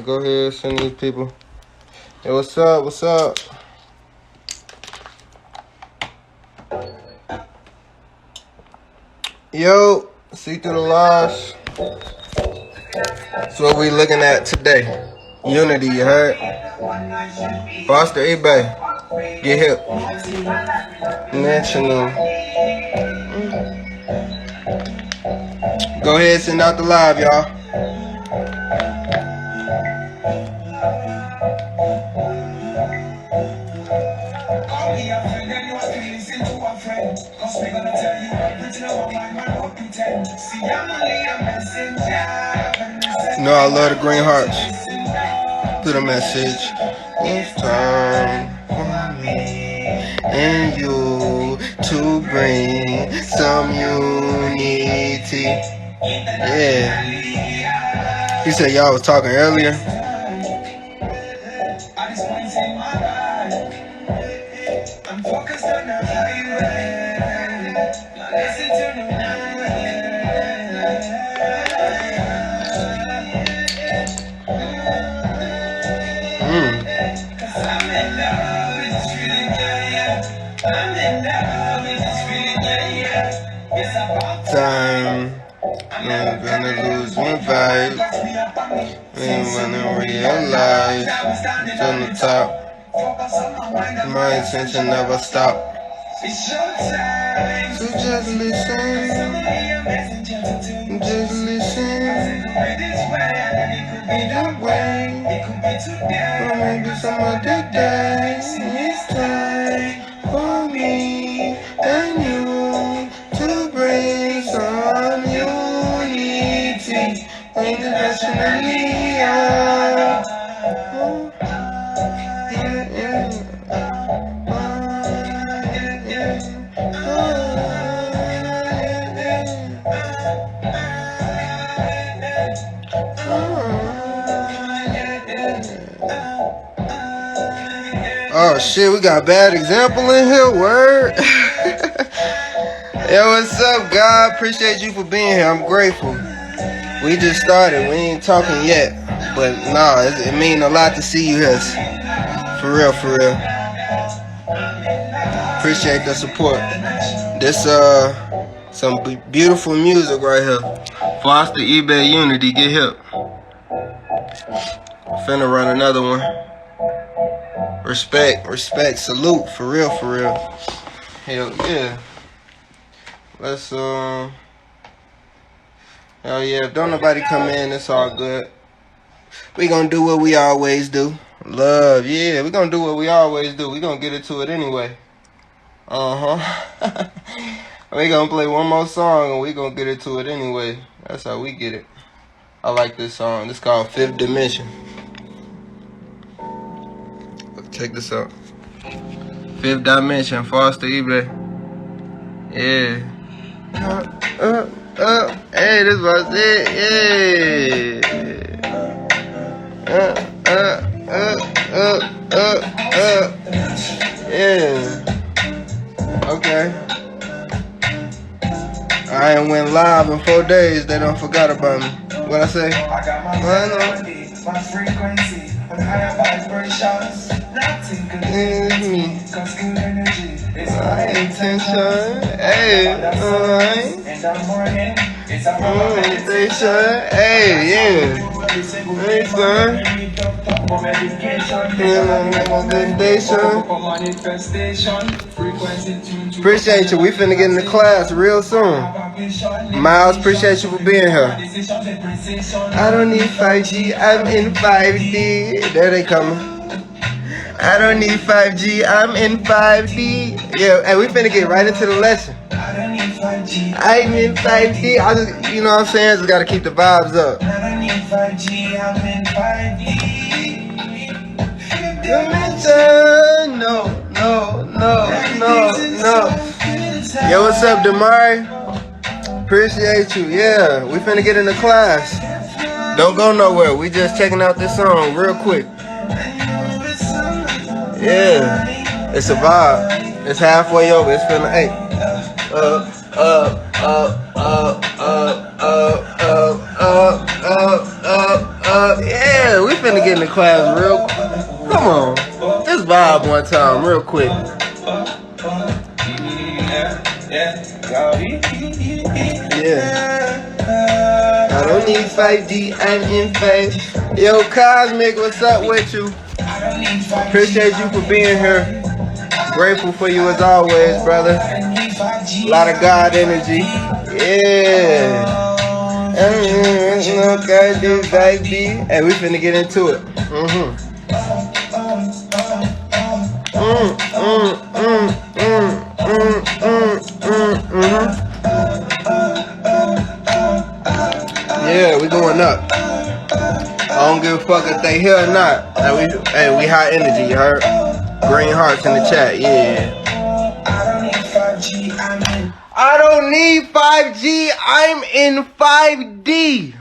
go ahead, send these people. Hey, what's up? What's up? Yo, see through the lies. That's what we looking at today. Unity, you heard? Foster Ebayy. Get hip. National. Go ahead, send out the live, y'all. You know I love the green hearts. Put a message. It's time for me and you to bring some unity. Yeah. He said y'all was talking earlier. Time, I'm gonna lose my vibe. I'm gonna realize it's on the top. My intention never stop. So just listen, just listen. Either way, or maybe some other day. It's time for me and you to bring some unity internationally. Oh shit, we got a bad example in here, word. Yo, what's up, God? Appreciate you for being here. I'm grateful. We just started. We ain't talking yet. But nah, it mean a lot to see you here. For real, for real. Appreciate the support. This some beautiful music right here. Foster Ebayy Unity, get hip. Finna run another one. Respect, respect, salute, for real, for real. Hell yeah. Let's hell yeah, if don't nobody come in, it's all good. We gonna do what we always do. Love, yeah, we gonna do what we always do. We gonna get into it anyway. We gonna play one more song and we gonna get into it anyway. That's how we get it. I like this song. This called Fifth Dimension. Check this out. Fifth Dimension, Foster Ebayy. Yeah. Hey, this was it. Yeah. Yeah. Okay. I ain't went live in 4 days. They done forgot about me. What I say? I got my frequency, with higher vibrations. Nothing could me, cause good energy is my intention. Hey, alright. In the morning, it's a meditation. Hey, yeah. Hey, son. Appreciate you. We finna get in the class real soon. Miles, appreciate you for being here. I don't need 5G, I'm in 5D. There they coming. I don't need 5G, I'm in 5D. Yeah, and we finna get right into the lesson. I'm in 5D. I just, you know what I'm saying? Just gotta keep the vibes up. I don't need 5G, I'm in 5D. Dimension. No. Yo, what's up, Damari? Appreciate you. Yeah, we finna get in the class. Don't go nowhere. We just checking out this song real quick. Yeah, it's a vibe. It's halfway over. It's finna, hey. Yeah, we finna finna get in the class real quick. Come on. Just vibe one time, real quick. Yeah. I don't need 5G, I'm in phase. Yo, Cosmic, what's up with you? Appreciate you for being here. Grateful for you as always, brother. A lot of God energy. Yeah. Hey, we finna get into it. Yeah, we going up. I don't give a fuck if they here or not. Hey, we high energy, you heard? Green hearts in the chat, yeah. I don't need 5G, I'm in 5D.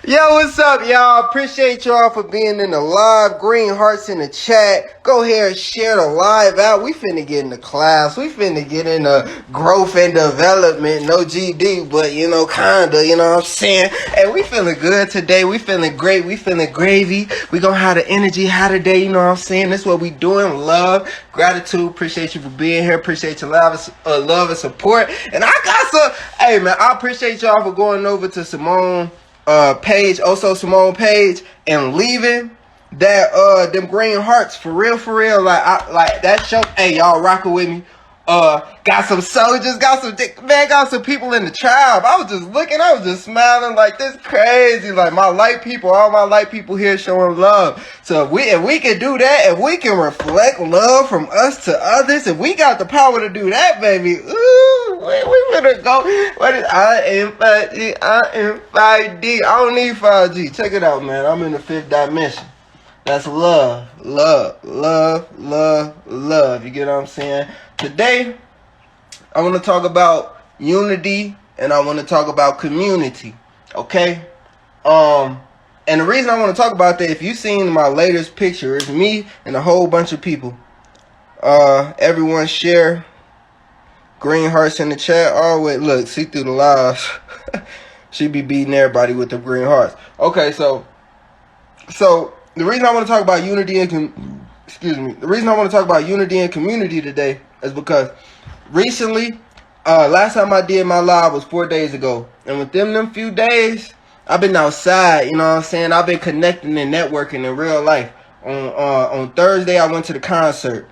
Yo, what's up, y'all? Appreciate y'all for being in the live. Green hearts in the chat. Go ahead and share the live out. We finna get in the class. We finna get in the growth and development. No GD, but you know, kinda, you know what I'm saying? And we feeling good today. We feeling great. We feeling gravy. We gonna have the energy high today, you know what I'm saying? That's what we doing. Love, gratitude. Appreciate you for being here. Appreciate your love and support. And I got some, hey man, I appreciate y'all for going over to Simone page, also Simone page, and leaving that them green hearts for real, like that show. Hey, y'all rocking with me. Got some soldiers, got some people in the tribe. I was just looking, I was just smiling like this crazy. Like my light people, all my light people here showing love. So if we can do that, if we can reflect love from us to others, if we got the power to do that, baby, ooh, we better go. What is I am 5G, I am 5D. I don't need 5G. Check it out, man. I'm in the 5th dimension. That's love. You get what I'm saying? Today, I want to talk about unity and I want to talk about community. Okay? And the reason I want to talk about that, if you've seen my latest picture, it's me and a whole bunch of people. Everyone share. Green hearts in the chat. Always look, see through the lies. She be beating everybody with the green hearts. Okay, so the reason I want to talk about unity and community today is because recently, last time I did my live was 4 days ago, and within them few days, I've been outside. You know what I'm saying? I've been connecting and networking in real life. On Thursday, I went to the concert.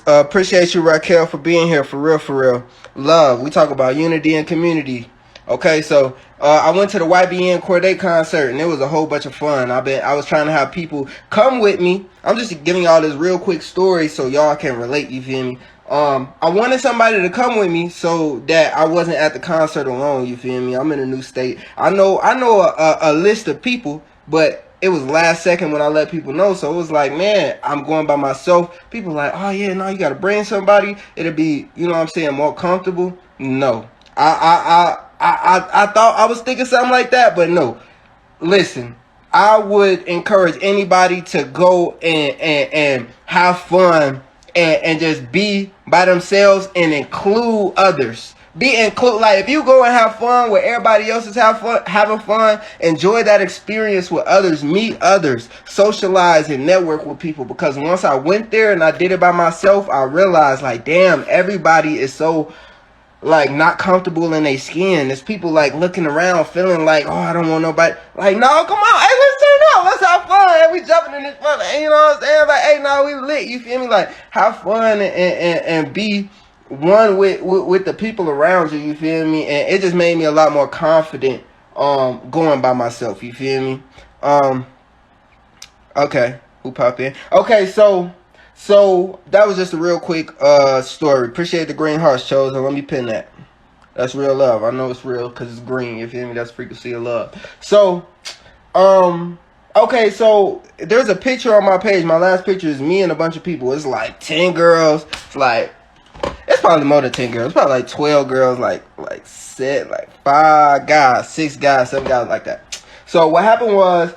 Appreciate you, Raquel, for being here. For real. Love. We talk about unity and community. Okay, so I went to the YBN Corday concert and it was a whole bunch of fun. I was trying to have people come with me. I'm just giving y'all this real quick story so y'all can relate, you feel me? I wanted somebody to come with me so that I wasn't at the concert alone, you feel me? I'm in a new state. I know a list of people, but it was last second when I let people know, so it was like, man, I'm going by myself. People like, oh yeah, no, you gotta bring somebody. It'll be, you know what I'm saying, more comfortable. No, I thought I was thinking something like that, but no. Listen, I would encourage anybody to go and have fun and just be by themselves and include others. Like if you go and have fun where everybody else is having fun, enjoy that experience with others, meet others, socialize and network with people. Because once I went there and I did it by myself, I realized like, damn, everybody is so like not comfortable in their skin. There's people like looking around feeling like, oh, I don't want nobody. Like, no, come on, hey, let's turn up, let's have fun. Hey, we jumping in this fun, you know what I'm saying? Like, hey, no, we lit, you feel me? Like, have fun and be one with the people around you, you feel me? And it just made me a lot more confident going by myself, you feel me? Okay, who popped in? Okay, so that was just a real quick story. Appreciate the green hearts, Chosen. Let me pin that. That's real love. I know it's real because it's green, you feel me? That's frequency of love. So okay, so there's a picture on my page. My last picture is me and a bunch of people. It's like 10 girls. It's probably more than 10 girls. It's probably like 12 girls, like 5 guys, 6 guys, 7 guys, like that. So what happened was